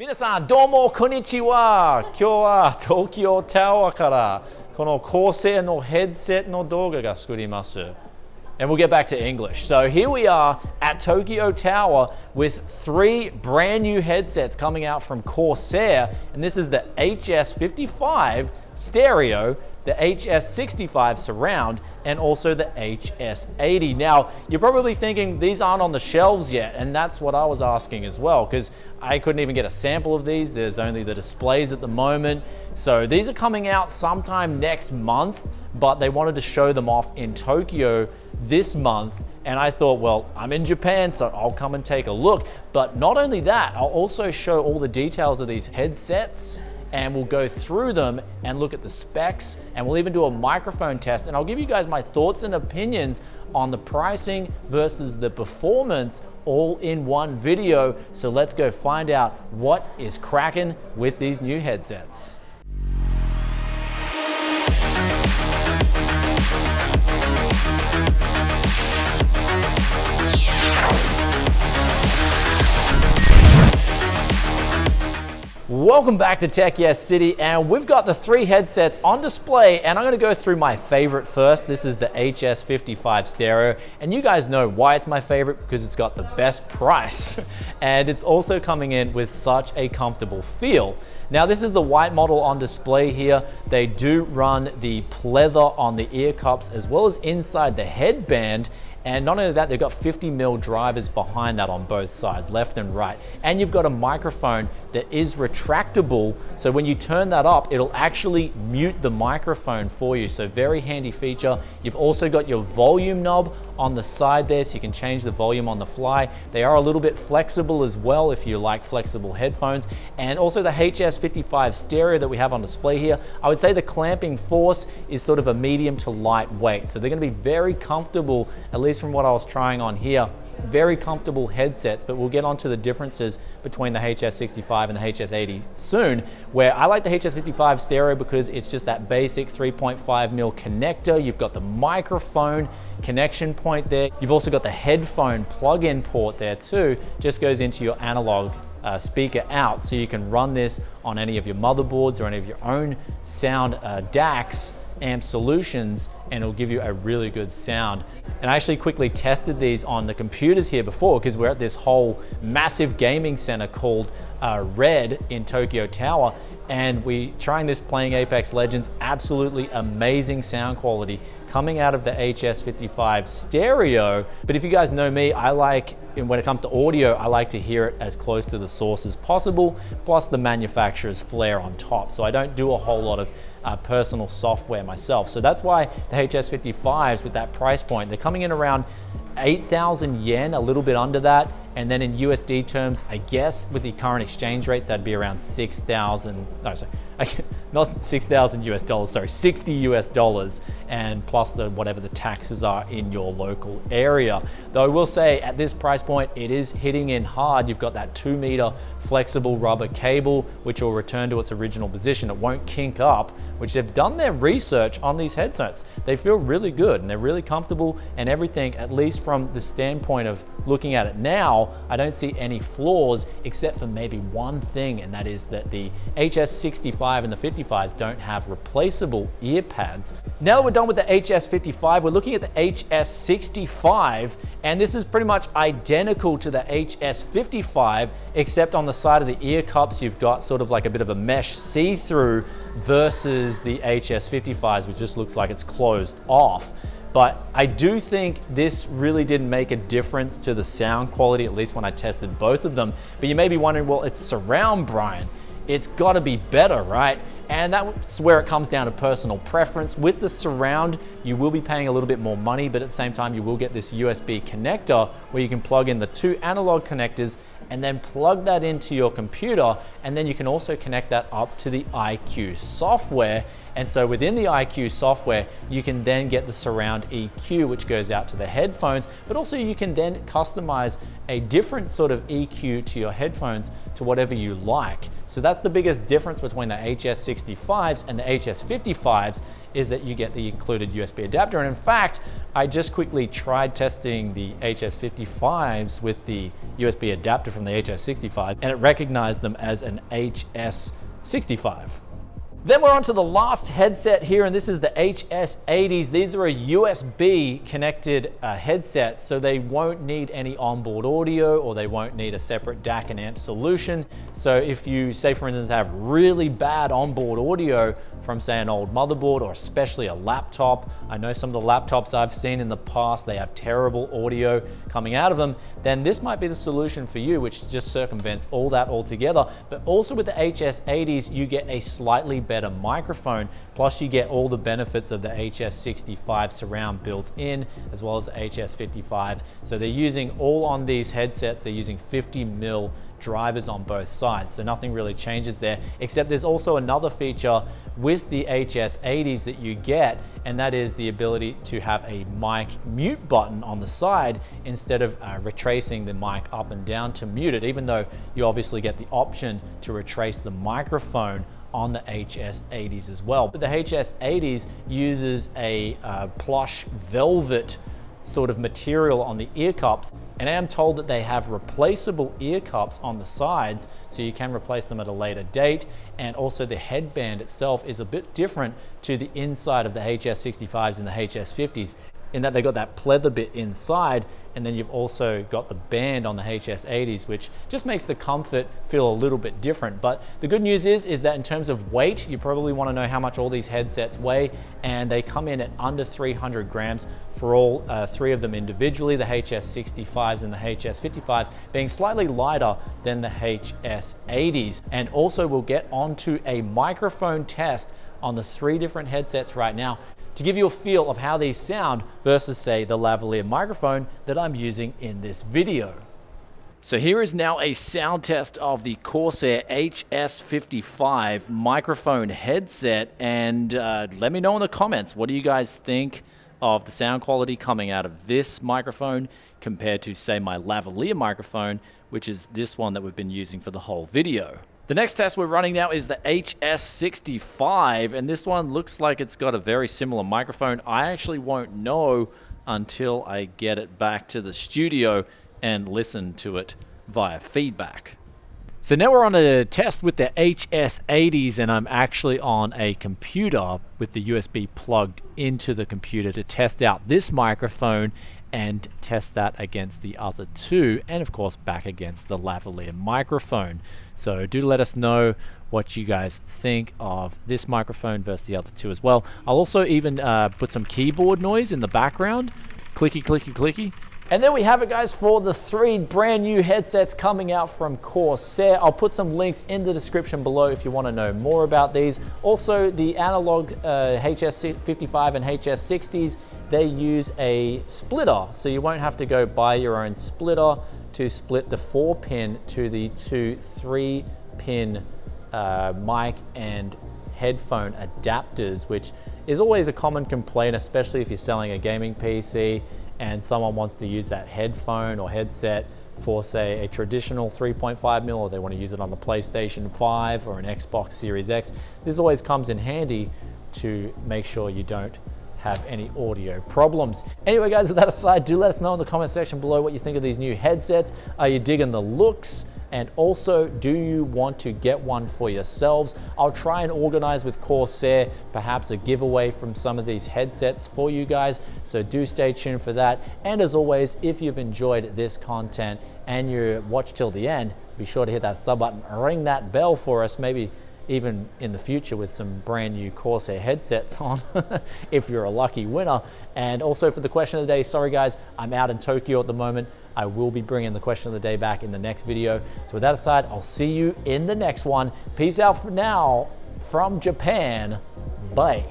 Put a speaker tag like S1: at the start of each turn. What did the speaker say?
S1: 皆さんどうもこんにちは。今日は東京タワーからこの高性能ヘッドセットの動画が作ります。And we'll get back to English. So here we are at Tokyo Tower with 3 brand new headsets coming out from Corsair. And this is the HS55 stereo, the HS65 surround, and also the HS80. Now, you're probably thinking these aren't on the shelves yet, and that's what I was asking as well, because I couldn't even get a sample of these. There's only the displays at the moment. So these are coming out sometime next month, but they wanted to show them off in Tokyo this month. And I thought, well, I'm in Japan, so I'll come and take a look. But not only that, I'll also show all the details of these headsets, and we'll go through them and look at the specs, and we'll even do a microphone test, and I'll give you guys my thoughts and opinions on the pricing versus the performance all in one video. So let's go find out what is cracking with these new headsets. Welcome back to Tech Yes City, and we've got the 3 headsets on display, and I'm going to go through my favorite first. This is the HS55 stereo, and you guys know why it's my favorite, because it's got the best price and it's also coming in with such a comfortable feel. Now, this is the white model on display here. They do run the pleather on the ear cups as well as inside the headband. And not only that, they've got 50mm drivers behind that on both sides, left and right. And you've got a microphone that is retractable. So when you turn that up, it'll actually mute the microphone for you. So very handy feature. You've also got your volume knob on the side there, so you can change the volume on the fly. They are a little bit flexible as well if you like flexible headphones. And also the HS55 stereo that we have on display here, I would say the clamping force is sort of a medium to lightweight. So they're gonna be very comfortable, at least from what I was trying on here. Very comfortable headsets, but we'll get onto the differences between the HS65 and the HS80 soon, where I like the HS55 stereo because it's just that basic 3.5mm connector. You've got the microphone connection point there. You've also got the headphone plug-in port there too. Just goes into your analog speaker out, so you can run this on any of your motherboards or any of your own sound DACs, amp solutions, and it'll give you a really good sound. And I actually quickly tested these on the computers here before, because we're at this whole massive gaming center called Red in Tokyo Tower, and we trying this playing Apex Legends. Absolutely amazing sound quality coming out of the HS55 stereo. But if you guys know me, I like, when it comes to audio, I like to hear it as close to the source as possible, plus the manufacturer's flair on top. So I don't do a whole lot of personal software myself. So that's why the HS55s with that price point, they're coming in around 8,000 yen, a little bit under that. And then in USD terms, I guess with the current exchange rates, that'd be around 6,000, no, sorry, not 6,000 US dollars, sorry, 60 US dollars, and plus the whatever the taxes are in your local area. Though I will say at this price point, it is hitting in hard. You've got that 2-meter flexible rubber cable, which will return to its original position. It won't kink up, which they've done their research on these headsets. They feel really good and they're really comfortable and everything, at least from the standpoint of looking at it now. I don't see any flaws except for maybe one thing, and that is that the HS65 and the 55s don't have replaceable ear pads. Now that we're done with the HS55, we're looking at the HS65, and this is pretty much identical to the HS55, except on the side of the ear cups, you've got sort of like a bit of a mesh see-through versus the HS55s, which just looks like it's closed off. But I do think this really didn't make a difference to the sound quality, at least when I tested both of them. But you may be wondering, well, it's surround, Brian. It's gotta be better, right? And that's where it comes down to personal preference. With the surround, you will be paying a little bit more money, but at the same time, you will get this USB connector where you can plug in the 2 analog connectors and then plug that into your computer, and then you can also connect that up to the iQ software. And so within the iQ software, you can then get the surround EQ, which goes out to the headphones, but also you can then customize a different sort of EQ to your headphones to whatever you like. So that's the biggest difference between the HS65s and the HS55s, is that you get the included USB adapter. And in fact, I just quickly tried testing the HS55s with the USB adapter from the HS65, and it recognized them as an HS65. Then we're on to the last headset here, and this is the HS80s. These are a USB connected headset, so they won't need any onboard audio, or they won't need a separate DAC and amp solution. So if you, say for instance, have really bad onboard audio from, say, an old motherboard, or especially a laptop. I know some of the laptops I've seen in the past, they have terrible audio coming out of them. Then this might be the solution for you, which just circumvents all that altogether. But also with the HS80s, you get a slightly better microphone, plus you get all the benefits of the HS65 surround built in, as well as the HS55. So they're using all on these headsets, they're using 50mm drivers on both sides, so nothing really changes there, except there's also another feature with the HS80s that you get, and that is the ability to have a mic mute button on the side instead of retracing the mic up and down to mute it, even though you obviously get the option to retrace the microphone on the HS80s as well. But the HS80s uses a plush velvet sort of material on the ear cups, and I am told that they have replaceable ear cups on the sides, so you can replace them at a later date. And also the headband itself is a bit different to the inside of the HS65s and the HS50s, in that they got that pleather bit inside, and then you've also got the band on the HS80s, which just makes the comfort feel a little bit different. But the good news is that in terms of weight, you probably want to know how much all these headsets weigh, and they come in at under 300 grams for all three of them individually, the HS65s and the HS55s being slightly lighter than the HS80s. And also we'll get onto a microphone test on the three different headsets right now to give you a feel of how these sound versus, say, the lavalier microphone that I'm using in this video. So here is now a sound test of the Corsair HS55 microphone headset, and let me know in the comments, what do you guys think of the sound quality coming out of this microphone compared to, say, my lavalier microphone, which is this one that we've been using for the whole video. The next test we're running now is the HS65, and this one looks like it's got a very similar microphone. I actually won't know until I get it back to the studio and listen to it via feedback. So now we're on a test with the HS80s, and I'm actually on a computer with the USB plugged into the computer to test out this microphone and test that against the other two, and of course back against the lavalier microphone. So do let us know what you guys think of this microphone versus the other two as well. I'll also even put some keyboard noise in the background. Clicky, clicky, clicky. And there we have it, guys, for the three brand new headsets coming out from Corsair. I'll put some links in the description below if you want to know more about these. Also, the analog HS55 and HS60s, they use a splitter, so you won't have to go buy your own splitter to split the 4-pin to the two 3-pin mic and headphone adapters, which is always a common complaint, especially if you're selling a gaming PC and someone wants to use that headphone or headset for, say, a traditional 3.5mm, or they want to use it on the PlayStation 5 or an Xbox Series X. This always comes in handy to make sure you don't have any audio problems. Anyway, guys, with that aside, do let us know in the comment section below what you think of these new headsets. Are you digging the looks? And also, do you want to get one for yourselves? I'll try and organize with Corsair perhaps a giveaway from some of these headsets for you guys, so do stay tuned for that. And as always, if you've enjoyed this content and you watch till the end, be sure to hit that sub button, ring that bell for us, maybe even in the future with some brand new Corsair headsets on if you're a lucky winner. And also for the question of the day, sorry guys, I'm out in Tokyo at the moment. I will be bringing the question of the day back in the next video. So with that aside, I'll see you in the next one. Peace out for now from Japan. Bye.